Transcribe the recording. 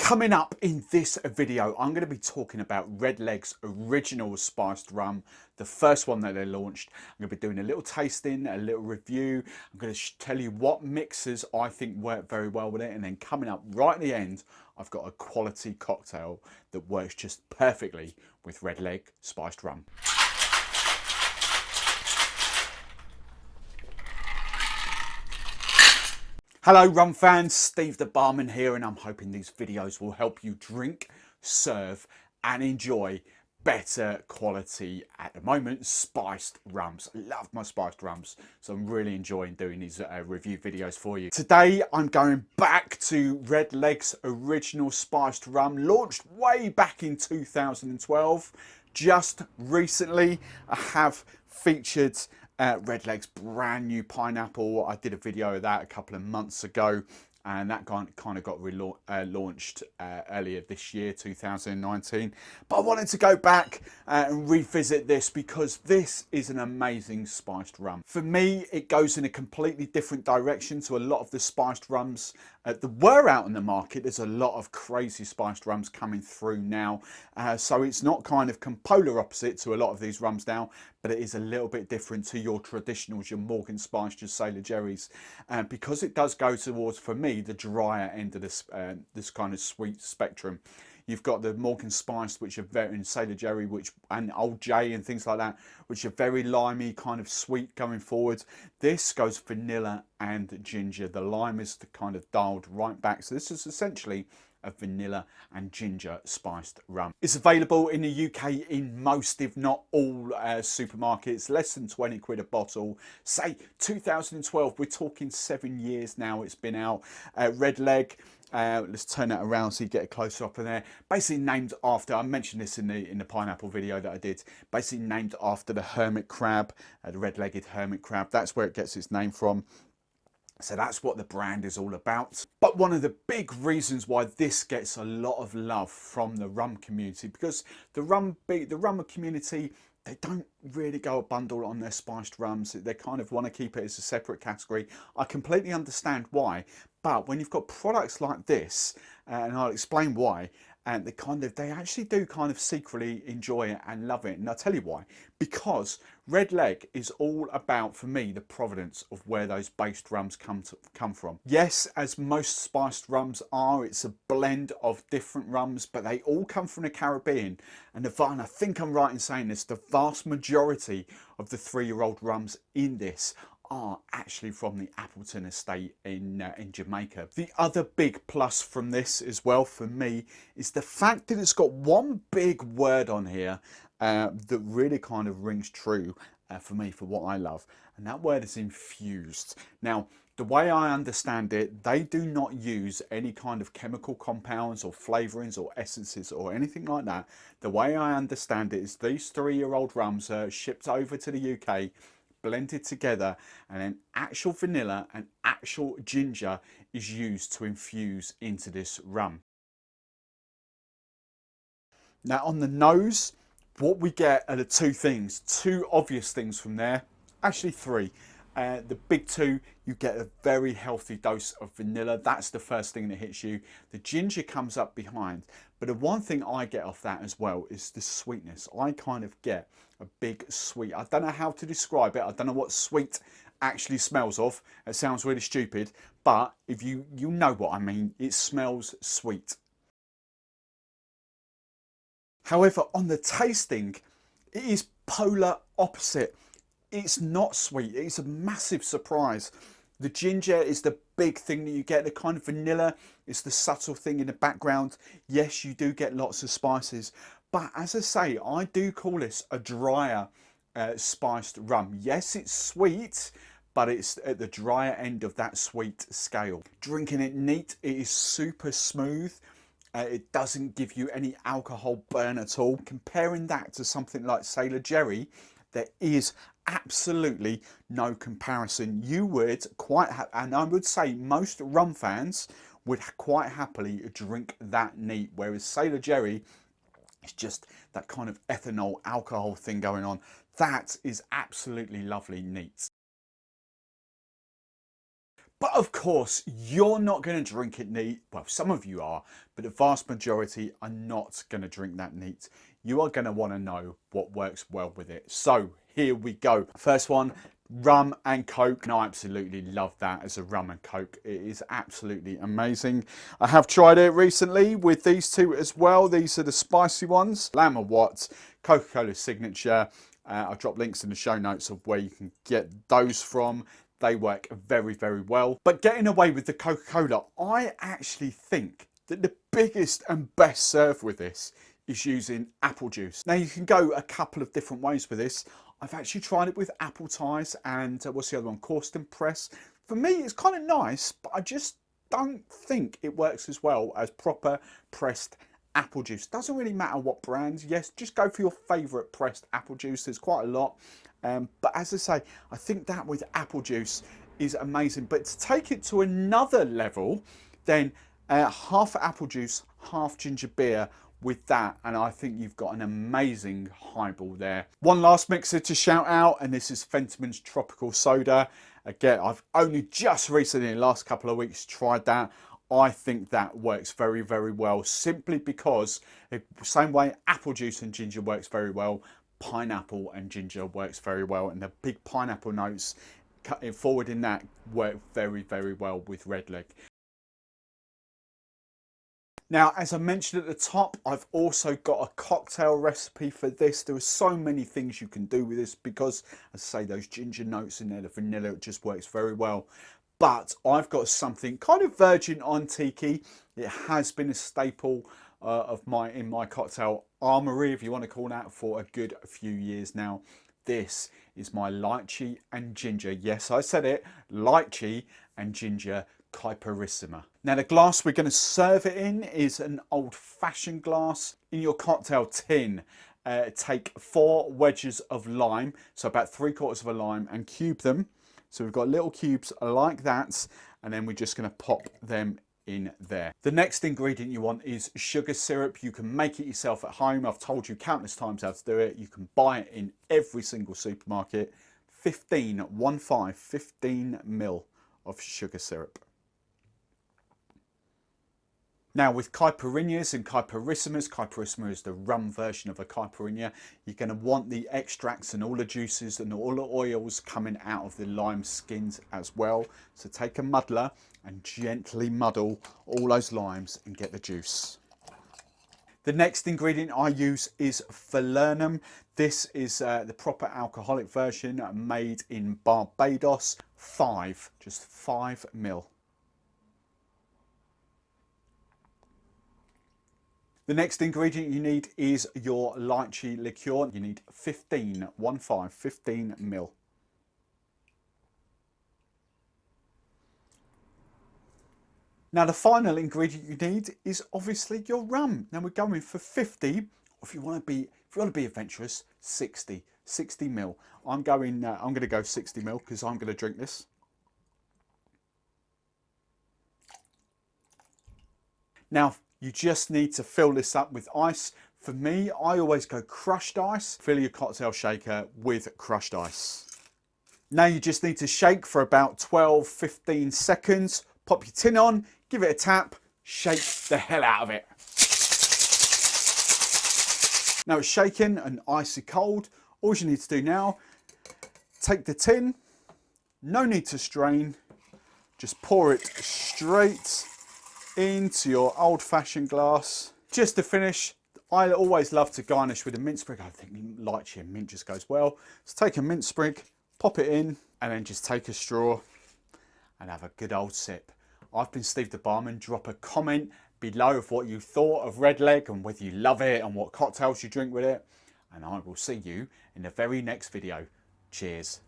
Coming up in this video, I'm going to be talking about RedLeg's original spiced rum, the first one that they launched. I'm going to be doing a little tasting, a little review. I'm going to tell you what mixers I think work very well with it. And then coming up right at the end, I've got a quality cocktail that works just perfectly with RedLeg Spiced Rum. Hello rum fans, Steve the Barman here, and I'm hoping these videos will help you drink, serve and enjoy better quality, at the moment, spiced rums. I love my spiced rums, so I'm really enjoying doing these review videos for you. Today I'm going back to RedLeg's original spiced rum, launched way back in 2012. Just recently I have featured RedLeg's brand new pineapple. I did a video of that a couple of months ago, and that kind of got launched earlier this year, 2019. But I wanted to go back and revisit this because this is an amazing spiced rum. For me, it goes in a completely different direction to a lot of the spiced rums that were out in the market. There's a lot of crazy spiced rums coming through now. So it's not kind of polar opposite to a lot of these rums now, but it is a little bit different to your traditionals, your Morgan Spiced, your Sailor Jerry's, because it does go towards, for me, the drier end of this this kind of sweet spectrum. You've got the Morgan Spiced, which are very, and Sailor Jerry, and Old J and things like that, which are very limey, kind of sweet going forward. This goes vanilla and ginger. The lime is kind of dialed right back. So this is essentially a vanilla and ginger spiced rum. It's available in the UK in most, if not all, supermarkets. Less than 20 quid a bottle. Say 2012, we're talking 7 years now it's been out. RedLeg, let's turn that around so you get a closer up in there. Basically named after, I mentioned this in the pineapple video that I did, basically named after the hermit crab, the red-legged hermit crab. That's where it gets its name from. So that's what the brand is all about. But one of the big reasons why this gets a lot of love from the rum community, because the rum community, they don't really go a bundle on their spiced rums. They kind of want to keep it as a separate category. I completely understand why, but when you've got products like this, and I'll explain why, and they actually do kind of secretly enjoy it and love it. And I'll tell you why. Because RedLeg is all about, for me, the provenance of where those based rums come from. Yes, as most spiced rums are, it's a blend of different rums, but they all come from the Caribbean. And I think I'm right in saying this, the vast majority of the 3-year-old rums in this are actually from the Appleton Estate in Jamaica. The other big plus from this as well for me is the fact that it's got one big word on here that really kind of rings true for me, for what I love, and that word is infused. Now, the way I understand it, they do not use any kind of chemical compounds or flavourings or essences or anything like that. The way I understand it is these 3-year-old rums are shipped over to the UK, blended together, and then actual vanilla and actual ginger is used to infuse into this rum. Now on the nose, what we get are the two obvious things from there, actually 3. The big 2, you get a very healthy dose of vanilla. That's the first thing that hits you. The ginger comes up behind. But the one thing I get off that as well is the sweetness. I kind of get a big sweet. I don't know how to describe it. I don't know what sweet actually smells of. It sounds really stupid. But if you know what I mean, it smells sweet. However, on the tasting, it is polar opposite. It's not sweet. It's a massive surprise. The ginger is the big thing that you get. The kind of vanilla is the subtle thing in the background. Yes, you do get lots of spices. But as I say, I do call this a drier spiced rum. Yes, it's sweet, but it's at the drier end of that sweet scale. Drinking it neat, it is super smooth. It doesn't give you any alcohol burn at all. Comparing that to something like Sailor Jerry, there is absolutely no comparison. You would and I would say most rum fans would quite happily drink that neat, whereas Sailor Jerry is just that kind of ethanol alcohol thing going on. That is absolutely lovely neat. But of course, you're not going to drink it neat. Well, some of you are, but the vast majority are not going to drink that neat. You are going to want to know what works well with it. So here we go. First one, rum and coke. And I absolutely love that as a rum and coke. It is absolutely amazing. I have tried it recently with these two as well. These are the spicy ones. Lamb of Watt, Coca-Cola Signature. I'll drop links in the show notes of where you can get those from. They work very, very well. But getting away with the Coca-Cola, I actually think that the biggest and best serve with this is using apple juice. Now you can go a couple of different ways with this. I've actually tried it with apple ties and what's the other one? Corsten press. For me, it's kind of nice, but I just don't think it works as well as proper pressed apple juice. Doesn't really matter what brands. Yes, just go for your favourite pressed apple juice. There's quite a lot. But as I say, I think that with apple juice is amazing. But to take it to another level, then half apple juice, half ginger beer with that. And I think you've got an amazing highball there. One last mixer to shout out, and this is Fentiman's Tropical Soda. Again, I've only just recently, in the last couple of weeks, tried that. I think that works very, very well, simply because the same way apple juice and ginger works very well, pineapple and ginger works very well, and the big pineapple notes cutting forward in that work very, very well with Red Leg. Now, as I mentioned at the top, I've also got a cocktail recipe for this. There are so many things you can do with this because, as I say, those ginger notes in there, the vanilla, it just works very well. But I've got something kind of virgin antique. It has been a staple of in my cocktail armory, if you want to call that, for a good few years now. This is my lychee and ginger. Yes, I said it, lychee and ginger Caipirissima. Now the glass we're going to serve it in is an old-fashioned glass. In your cocktail tin, take 4 wedges of lime, so about 3/4 of a lime, and cube them. So we've got little cubes like that, and then we're just going to pop them in there. The next ingredient you want is sugar syrup. You can make it yourself at home. I've told you countless times how to do it. You can buy it in every single supermarket. 15 mil of sugar syrup. Now with Caipirinhas and Caipirissimas, Caipirissima is the rum version of a Caipirinha, you're going to want the extracts and all the juices and all the oils coming out of the lime skins as well. So take a muddler and gently muddle all those limes and get the juice. The next ingredient I use is falernum. This is the proper alcoholic version made in Barbados. Just 5 mil. The next ingredient you need is your lychee liqueur. You need 15 mil. Now the final ingredient you need is obviously your rum. Now we're going for 50, or if you want to be adventurous, 60 mil. I'm going to go 60 mil because I'm going to drink this. Now you just need to fill this up with ice. For me, I always go crushed ice. Fill your cocktail shaker with crushed ice. Now you just need to shake for about 12-15 seconds. Pop your tin on, give it a tap, shake the hell out of it. Now it's shaken and icy cold. All you need to do now, take the tin, no need to strain, just pour it straight into your old-fashioned glass. Just to finish, I always love to garnish with a mint sprig. I think lychee and mint just goes well. So take a mint sprig, pop it in, and then just take a straw and have a good old sip. I've been Steve the Barman. Drop a comment below of what you thought of Red Leg and whether you love it and what cocktails you drink with it. And I will see you in the very next video. Cheers.